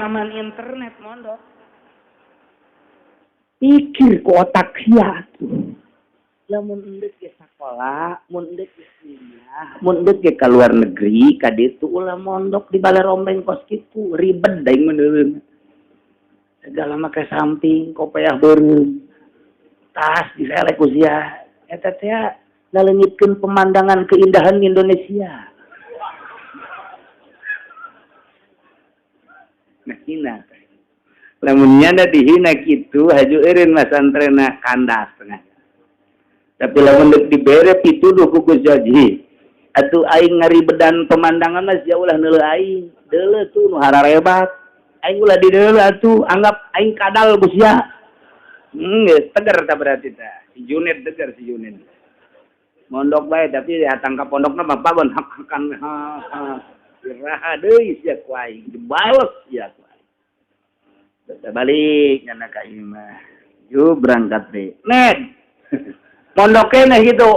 zaman internet mondok. Pikir ku otak kiat. Lamun endek ke sekolah, mun endek ke kuliah, mun endek ke luar negeri, kaditu ulah mondok di balai rombeng kos kitu, ribet daing meneureun. Segala make samping, kopiah beureum. Tas diselek ku sia. Eta teh naleungitkeun pemandangan keindahan Indonesia. Nah, hina. Lamun nyana dihina kitu, haju eureun masantrena kandas tengah. Tapi lamun deuk dibere pituduh ku Gus Jaji. Atuh aing ngaribedan pemandangan mah sia ulah neuleuh aing. Deuleuh tuh nu hararebat. Aing ulah di deuleuh atuh, anggap aing kadal ku sia. Geus teger ta berarti ta. Si Juned teger si Juned. Mondok bae tapi datang ka pondokna mah pagon hak-hakan iraha deui sia ku aing. Dibales sia ku aing. Balik nyana ka imah. Yuk berangkat deh. Ned. Mondoknya gitu.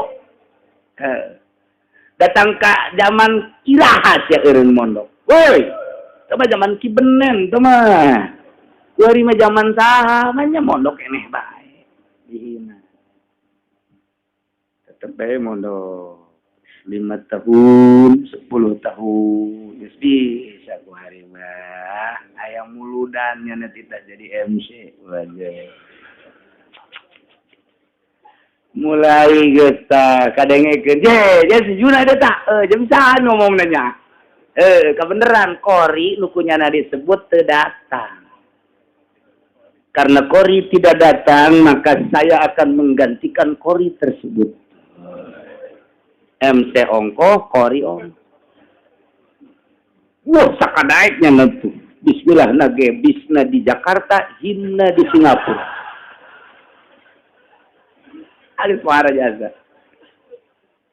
Datang ke zaman Kiraha ya eureun mondok. Woi. Coba zaman Kibenen tuh mah. Kuari mah zaman saha mah mondok eneh bae. Dihina. Tetep bae mondok 5 tahun, 10 tahun. Geus bisa ku hari mah. Aya muludan nya tidak jadi MC wajah. Mulai gesta kadengekeun je sejuna ada tak jam saha ngomong nanya kebeneran Kori nukunyana disebut teu datang karena Kori tidak datang maka saya akan menggantikan Kori tersebut. MC ongko Kori ongko wah sakadaeknya nentu bismillah nage bisna di Jakarta himna di Singapura. Ada suara jasa.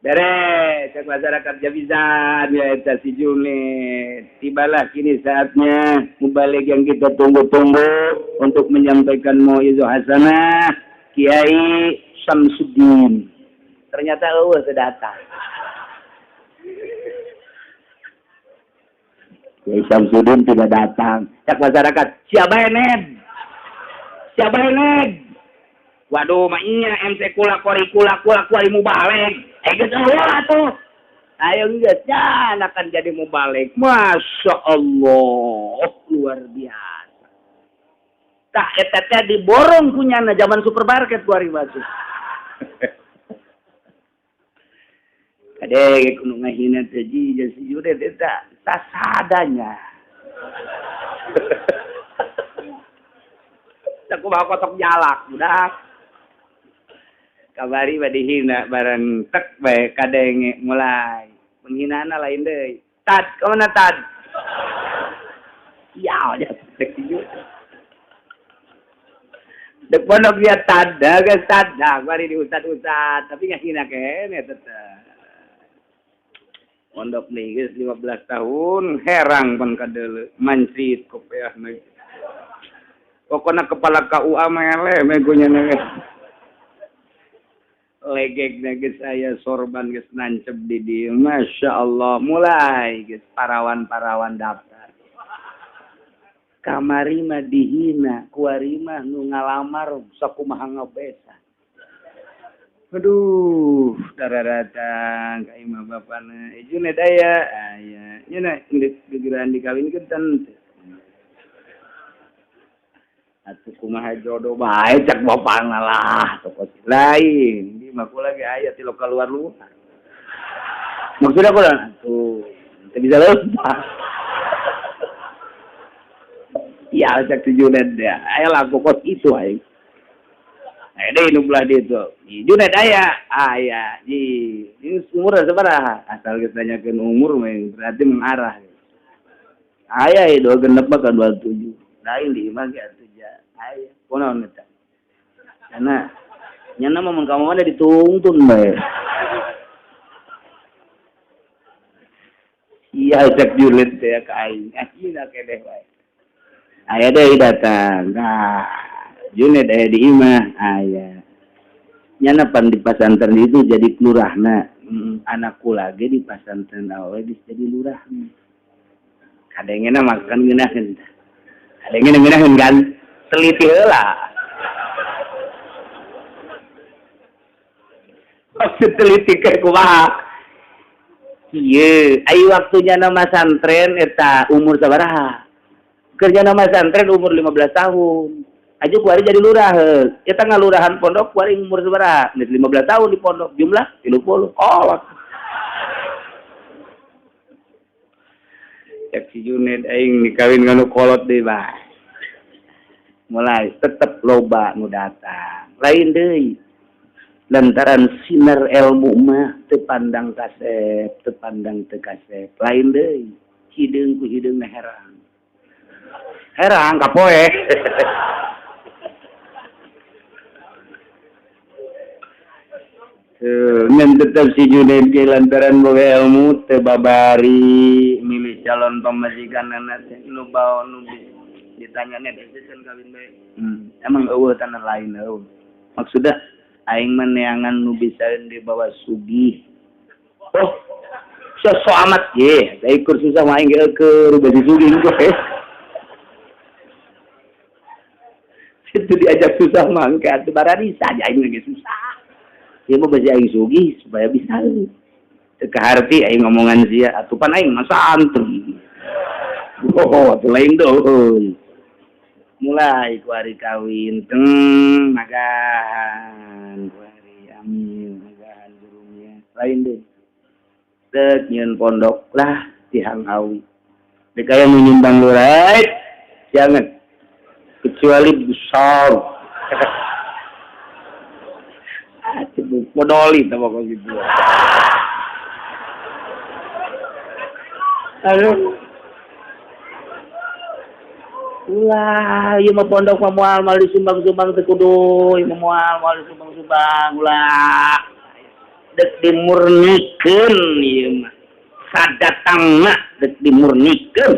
Beres, cek masyarakat Jabizan, ya eta si Juned. Tibalah kini saatnya mubalik yang kita tunggu-tunggu untuk menyampaikan mau'izah hasanah Kiai Samsuddin. Ternyata sudah datang. Kiai Samsuddin tidak datang. Cek masyarakat, siapa Ned? Siapa Ned? Waduh, maknya MC kula-kori mubalik. Geus eueuh atuh. Ayo geus can akan jadi mubalik. Masya Allah, luar biasa. Tah eta teh diborong punyana zaman supermarket kuari batu. Kadek kudu ngahina teh ji Juned eta sasadanya. Tak kumaha kotok jalak budak. Kabari badihina bareng tek bae kadenge mulai menghinaana lain deui. Tad, kemana Tad? Ya, aja tek dieu. Dek pondok dia Tad, geus Tad, bari diusat-usat, tapi ngahina kene tetep. Pondok nih geus 15 tahun, herang pun kadeuleu, mancrit kopiah mah. Pokona kepala KUA mele megonya nege. Legeknya geus saya sorban geus nancep di dieu. Masya Allah mulai geus parawan-parawan daftar. Kamari mah dihina, kuari mah nu ngalamar sakumaha ngabesa. Aduh, datang ka imah bapana. Juned aya, aya. Nya gegeran dikawinkeun teh. Atuh kumaha jodoh bae cak bapana lah toko lain di mah kula ge aya ti lokal luar-luar. Maksud aku lah tuh teu bisa lupa. Iya cak Juned ya. Aya lagu kos itu aing. Deui nu belah ditu. Juned aya. Aya. Ini umur sabaraha? Asal geus nanyakeun umur mah berarti mengarah. Aya itu genep mah ka 27. Lain di imah ge aya. Kunaon eta? Karena nyana mah mun ka mana ditungtun bae. Iya cek Juned teh ka aing. Akhirna kedeh bae. Aya deui datang. Nah, Juned aya di imah aya. Nyana pan di pasantren itu jadi lurahna. Anakku lagi di pasantren awe bisa jadi lurahna. Kadengena makan ngeunaheun. Ada yang ngene kan teliti heula. Maksud teliti ke kumaha? Ieu, ai waktunya nama santren eta umur sabaraha? Kerja nama santren umur 15 tahun. Aja kuari jadi lurah. Eta ngalurahan pondok kuari umur sabaraha? 15 tahun di pondok. Jumlah 30. Oh. Cek si Junaid aing nikawin nganu kolot deui bah. Mulai tetep loba nu datang. Lain deui. Lantaran sinar ilmu mah teu pandang kasep, teu pandang teu kasep. Lain deui. Hideung ku hideungna herang. Herang kapoe. Ngan tetap si Junaid ke lantaran boga ilmu teu babari milih calon pamajikan anak nu bawa nu ditanya net kan kawin bae. Emang eueuh tanah lain eueuh. Maksudnya aing mah neangan nu bisa dibawa sugih. Oh, so amat ye, da ikur susah mah aing keur bagi sugih kok. Situ diajak susah mah engke atuh barari saja aing lagi susah. Dia mau baca aing sugih supaya bisa. Teka harti aing ngomongan sia atuh pan aing mah santri. Oh, atuh lain doh. Mulai kuari kawin magahan kuari amin magahan gurunya. Lain deh. Tek nyeun pondok lah tihang awi. Dek aya menyumbang lurah. Jangan. Kecuali besar. Modoli sama kau gitu. Aduh. Ulah, ieu mah pondok mah moal disumbang-sumbang teu kudu, ieu moal disumbang-sumbang ulah. Dek dimurnikeun ieu mah. Sadatangna dek dimurnikeun.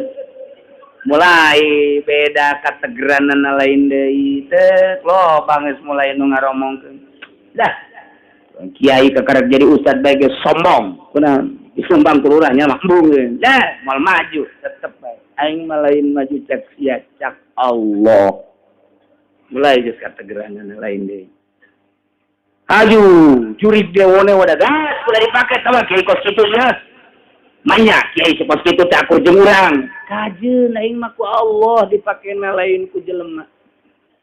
Mulai beda kategeranana lain deui teh loba geus mulai nu ngaromongkeun. Dah. Kiai kekarek jadi ustad bae ge sombong. Kunaon? Disumbang ku lurahnya mah embung. Dah, mal maju tetep bae. Aing mah lain maju cek sia cak Allah. Mulai geus kategeranana lain deui. Aju, jurid dewone wadah gas ulah dipake sama kiai kos kitu nya. Manya kiai sepos kitu teh akur jeung urang. Kajeun aing mah ku Allah dipakena lain ku jelema.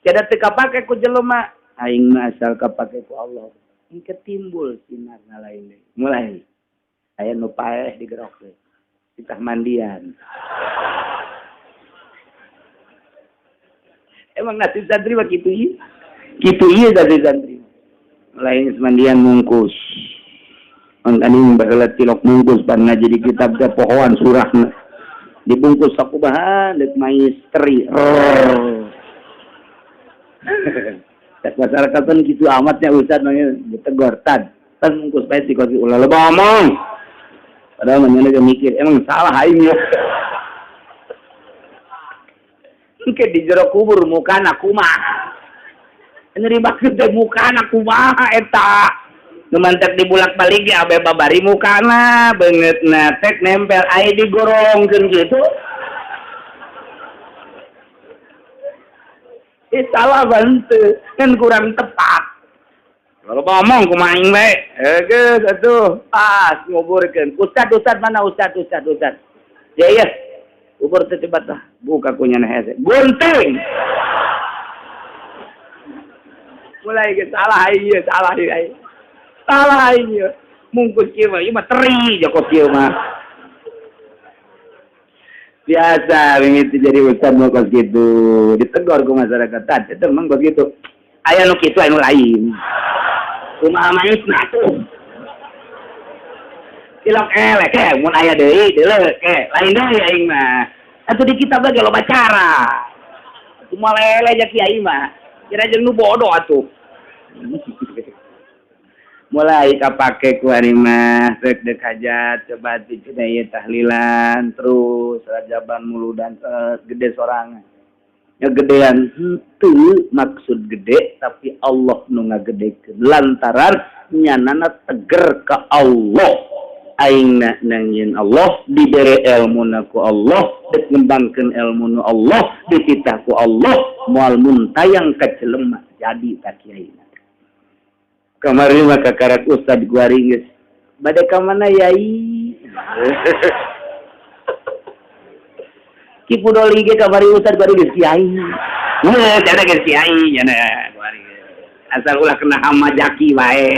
Kada teu kapake ku jelema. Aing mah asal kapake ku Allah. Engke timbul sinarna lain deui. Mulai aya nu paeh digerok deui. Ditah mandian. Emang nasib santri mah kitu ieu. Kitu ieu santri. Mulai mandian mungkus. Mangkaning baheula tilok mungkus pan ngaji di kitab teh pohoan surahna. Dibungkus sakubahan deuk maistri. Tak masyarakat kan gitu amatnya ustad nanya ditegur tan mungkus bae si kosi ulah loba omong padahal manehna ge mikir emang salah aing ya engke di jero kubur mukana kumaha nyeri maksud teh mukana kumaha eta nu mantek dibulak-balik ge abe babari mukana beungeutna tek nempel aya digorongkeun kitu. Salah bantu kan kurang tepat. Kalau ngomong kumaha aing bae. Geus atuh pas nguburkeun. Ustad mana ustad. Ya. Ubur teh cepat tah. Buka kunyana hese. Gunting. Mulai ge salah ieu. Salah ieu. Mungkus kieu mah ieu mah teri joko kieu mah. Biasa begitu jadi ustad mau kos gitu ditegur ku masyarakat tadi itu emang kos gitu aya nu kitu anu lain kumaha manisna tuh cilok elek mun aya deui deuleu lain deui aing mah atuh di kitab ge loba cara kumaha lele ja kiai mah kira jeung nu bodoh atuh mulai kapake ku ari mah rek dek hajat coba dicina ieu tahlilan terus rajaban muludan gede sorangan ngegedean henteu maksud gede tapi Allah nu ngagedekeun lantaran nyanana teger ka Allah aingna nangin Allah diberi ilmu ku Allah ngembangkeun ilmu Allah dititah ku Allah moal muntayang ka jelema jadi ka kiai kamari mah kakarak ustad guaring geus bade ka mana yai ki pudoli ge kamari ustad guaring geus kiai heuh cenah geus kiai cenah guaring asal ulah kena hama jaki wae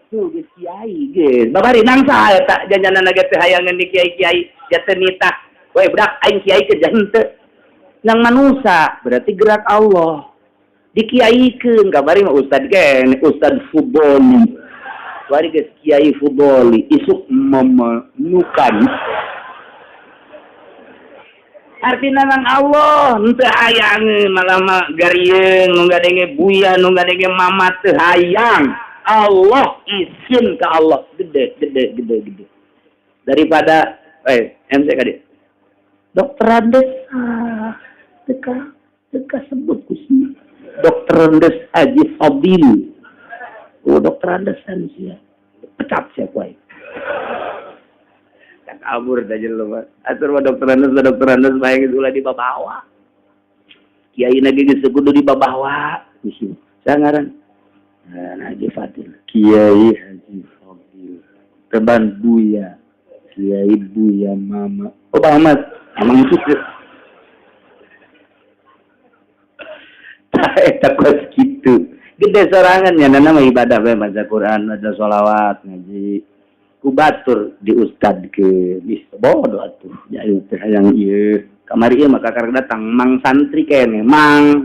tuh geus kiai geus babari nangsa eta janjana ge teh hayangan di kiai-kiai jate nitah we budak aing kiai ke jante nang manusia berarti gerak Allah dikiaikeun kabari mah ustad ge ustad fuboli bari geus kiai fuboli isuk memenukan artina nang Allah henteu hayang malah mah garieung nu gadenge buya nu gadenge mamat teu hayang Allah izin ke Allah gede daripada MC kadi dokter Andes teka sebut kusnya dokter Andes Haji Fadil dokter Andes kan sia pecat sia kuai tak kabur dah jelema atur dokter Andes bae geus ulah dibabawa kiai nage geus kudu dibabawa isi sangaran Haji Fadil, Kiai Haji Fadil, teban Buya, Kiai Buya Mama, Pak Ahmad, emang itu tak kuat gitu. Gede sorangan ya, nama ibadah baca Quran, baca sholawat, ngaji, kubatur di ustad ke, bisa bodoh atuh, jadi yang iya. Kamari iya maka karena datang, mang santri kene, mang,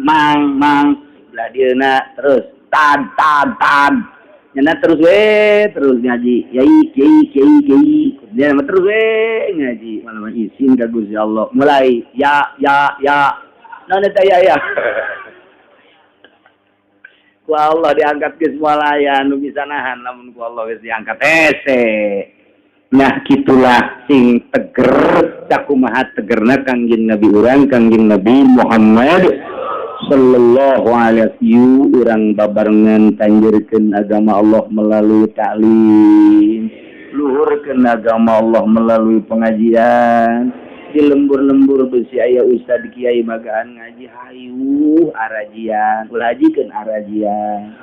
lah dia nak terus. Tan nyana terus ngaji kiai dia terus ngaji malam izin ka Gusti Allah mulai ya nana ya ku Allah diangkat geus walaya nu bisa nahan lamun ku Allah geus diangkat hese nah kitulah sing teger sakumaha tegerna Kangjeng Nabi urang Kangjeng Nabi Muhammad sallallahu alaihi urang babarengan tanjurkeun agama Allah melalui ta'lim luhurkeun agama Allah melalui pengajian di lembur-lembur besi aya ustad kiai magaan ngaji hayu arajian ulah hajikeun arajian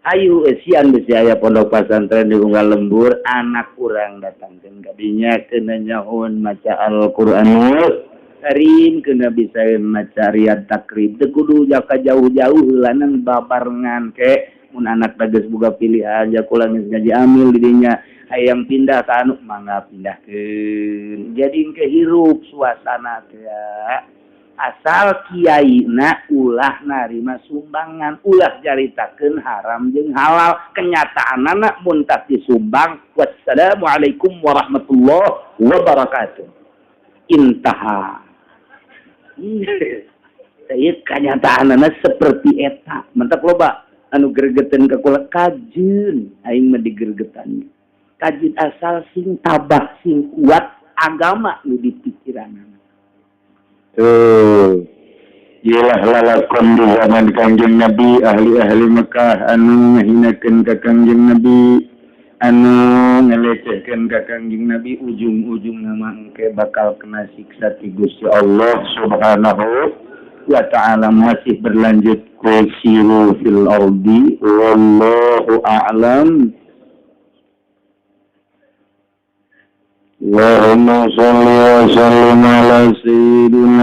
hayu esian besi aya pondok pesantren di unggal lembur anak urang datangkeun ka dinya keuna nyahoon maca Al-Qur'an Karim kena bisa maca riyad takrib teu kudu jaka jauh-jauh heulanan babarengan ke mun anak tegas boga pilihan jakula geus ngaji amil di dinya hayang pindah ka anu mangga pindahkeun jadi kehirup suasana teh asal kiaina ulah narima sumbangan ulah jaritakeun haram jeung halal kenyataanna mun tak disumbang wassalamualaikum warahmatullahi wabarakatuh intaha saya kenyataanana seperti eta mentak loba anu gregetan ka kula kajeun aing mah digergetan kajeun asal sing tabah sing kuat agama nu di pikiranna Yalah lalakon di zaman Kangjeng Nabi ahli-ahli Mekah anu ngahinakeun ka Kangjeng Nabi anu ngelecehkeun ka Kangjeng Nabi ujung-ujung nama engke bakal kena siksa ti Gusti Allah Subhanahu wa ta'ala masih berlanjut ku siru fil ardi wallahu a'lam. Allahumma shalli wa sallim ala sayyidina